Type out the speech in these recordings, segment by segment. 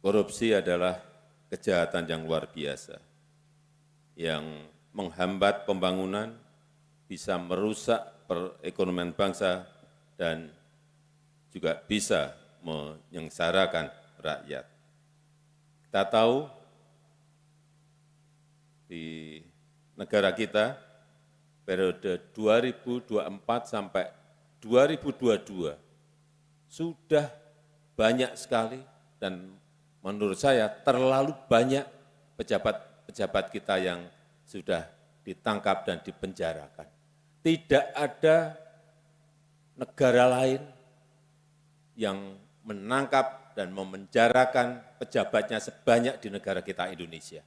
Korupsi adalah kejahatan yang luar biasa, yang menghambat pembangunan, bisa merusak perekonomian bangsa, dan juga bisa menyengsarakan rakyat. Kita tahu di negara kita, periode 2024 sampai 2022, sudah banyak sekali dan menurut saya terlalu banyak pejabat-pejabat kita yang sudah ditangkap dan dipenjarakan. Tidak ada negara lain yang menangkap dan memenjarakan pejabatnya sebanyak di negara kita Indonesia.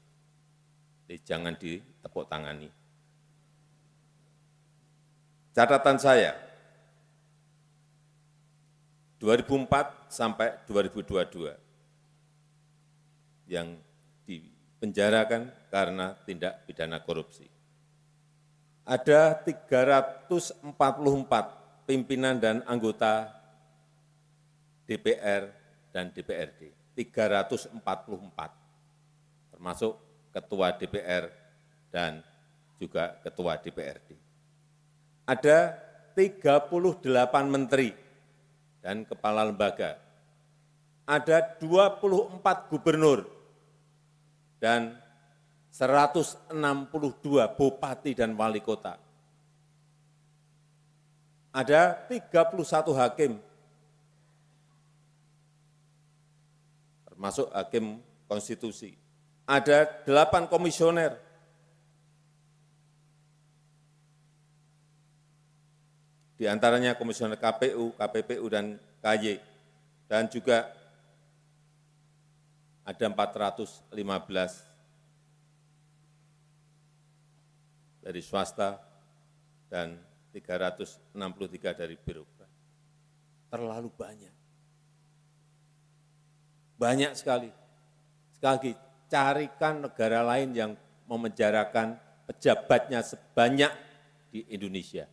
Jadi jangan ditepuk tangani. Catatan saya, 2004 sampai 2022, yang dipenjarakan karena tindak pidana korupsi. Ada 344 pimpinan dan anggota DPR dan DPRD, 344, termasuk ketua DPR dan juga ketua DPRD. Ada 38 menteri dan kepala lembaga, ada 24 gubernur, dan 162 bupati dan wali kota. Ada 31 hakim, termasuk hakim konstitusi. Ada 8 komisioner. Di antaranya komisioner KPU, KPPU, dan KY. Dan juga ada 415 dari swasta dan 363 dari birokrat. Terlalu banyak. Banyak sekali. Sekali lagi, carikan negara lain yang memenjarakan pejabatnya sebanyak di Indonesia.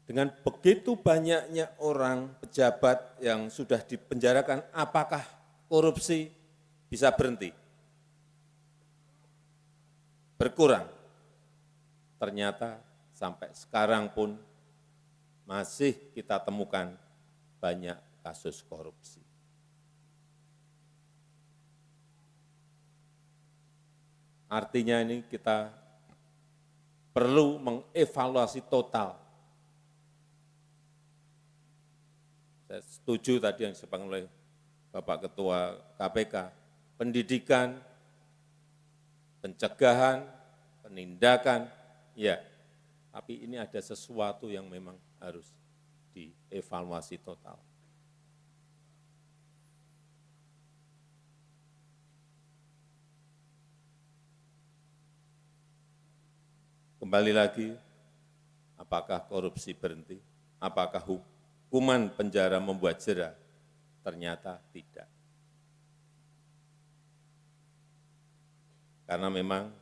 Dengan begitu banyaknya orang pejabat yang sudah dipenjarakan, apakah korupsi bisa berhenti? Berkurang. Ternyata sampai sekarang pun masih kita temukan banyak kasus korupsi. Artinya ini kita perlu mengevaluasi total. Saya setuju tadi yang disampaikan oleh Bapak Ketua KPK, pendidikan, pencegahan, penindakan, ya, tapi ini ada sesuatu yang memang harus dievaluasi total. Kembali lagi, apakah korupsi berhenti? Apakah hukuman penjara membuat jera? Ternyata tidak. Karena memang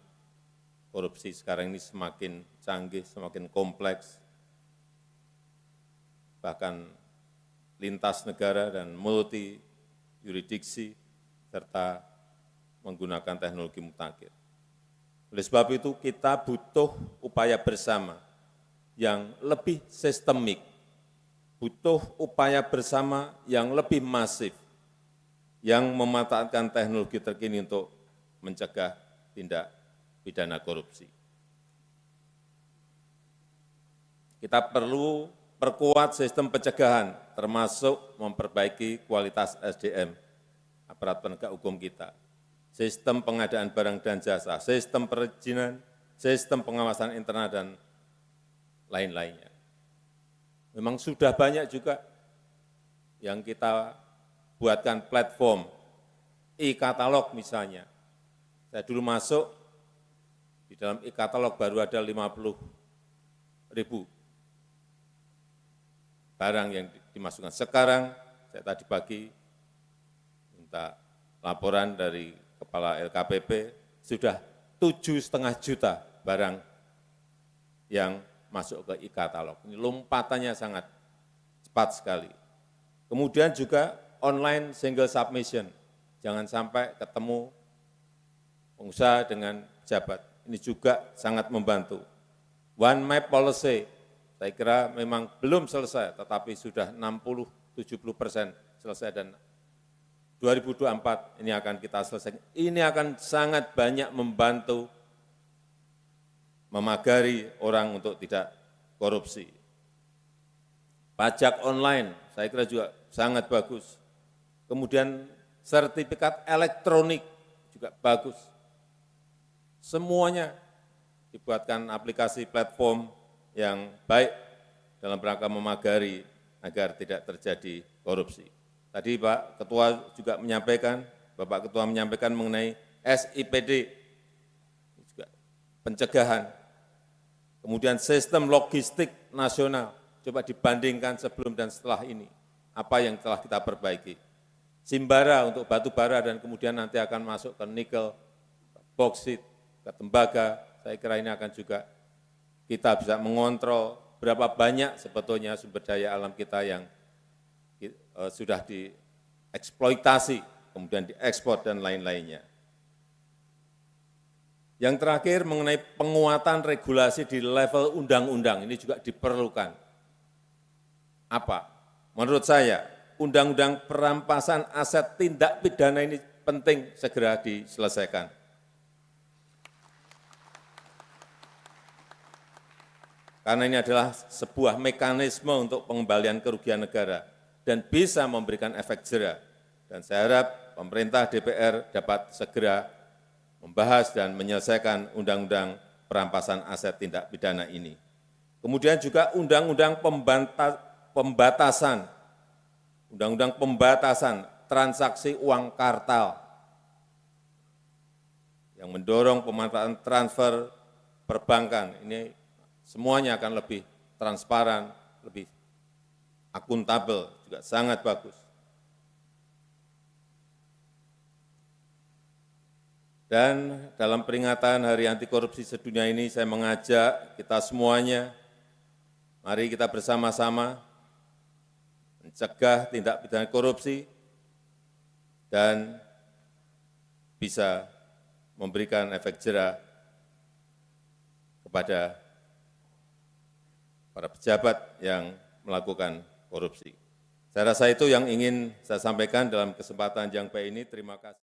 korupsi sekarang ini semakin canggih, semakin kompleks, bahkan lintas negara dan multi yurisdiksi, serta menggunakan teknologi mutakhir. Oleh sebab itu kita butuh upaya bersama yang lebih sistemik, butuh upaya bersama yang lebih masif, yang memanfaatkan teknologi terkini untuk mencegah tindak pidana korupsi. Kita perlu perkuat sistem pencegahan, termasuk memperbaiki kualitas SDM, aparat penegak hukum kita, sistem pengadaan barang dan jasa, sistem perizinan, sistem pengawasan internal, dan lain-lainnya. Memang sudah banyak juga yang kita buatkan platform, e-katalog misalnya. Saya dulu masuk, di dalam e-katalog baru ada 50.000 barang yang dimasukkan. Sekarang, saya tadi pagi minta laporan dari Kepala LKPP, sudah 7,5 juta barang yang masuk ke e-katalog. Ini lompatannya sangat cepat sekali. Kemudian juga online single submission. Jangan sampai ketemu pengusaha dengan pejabat. Ini juga sangat membantu. One map policy, saya kira memang belum selesai, tetapi sudah 60-70% selesai dan 2024 ini akan kita selesaikan. Ini akan sangat banyak membantu memagari orang untuk tidak korupsi. Pajak online, saya kira juga sangat bagus. Kemudian sertifikat elektronik juga bagus. Semuanya dibuatkan aplikasi platform yang baik dalam rangka memagari agar tidak terjadi korupsi. Tadi Pak Ketua juga menyampaikan, Bapak Ketua menyampaikan mengenai SIPD, juga pencegahan. Kemudian sistem logistik nasional, coba dibandingkan sebelum dan setelah ini, apa yang telah kita perbaiki. Simbara untuk batu bara dan kemudian nanti akan masuk ke nikel, boksit, ke tembaga, saya kira ini akan juga kita bisa mengontrol berapa banyak sebetulnya sumber daya alam kita yang sudah dieksploitasi, kemudian diekspor dan lain-lainnya. Yang terakhir mengenai penguatan regulasi di level undang-undang, ini juga diperlukan. Apa? Menurut saya, undang-undang perampasan aset tindak pidana ini penting segera diselesaikan. Karena ini adalah sebuah mekanisme untuk pengembalian kerugian negara dan bisa memberikan efek jera. Dan saya harap pemerintah DPR dapat segera membahas dan menyelesaikan undang-undang perampasan aset tindak pidana ini. Kemudian juga undang-undang pembatasan transaksi uang kartal yang mendorong pemanfaatan transfer perbankan. Ini semuanya akan lebih transparan, lebih akuntabel, juga sangat bagus. Dan dalam peringatan Hari Anti Korupsi Sedunia ini, saya mengajak kita semuanya, mari kita bersama-sama mencegah tindak pidana korupsi dan bisa memberikan efek jera kepada para pejabat yang melakukan korupsi. Saya rasa itu yang ingin saya sampaikan dalam kesempatan yang baik ini. Terima kasih.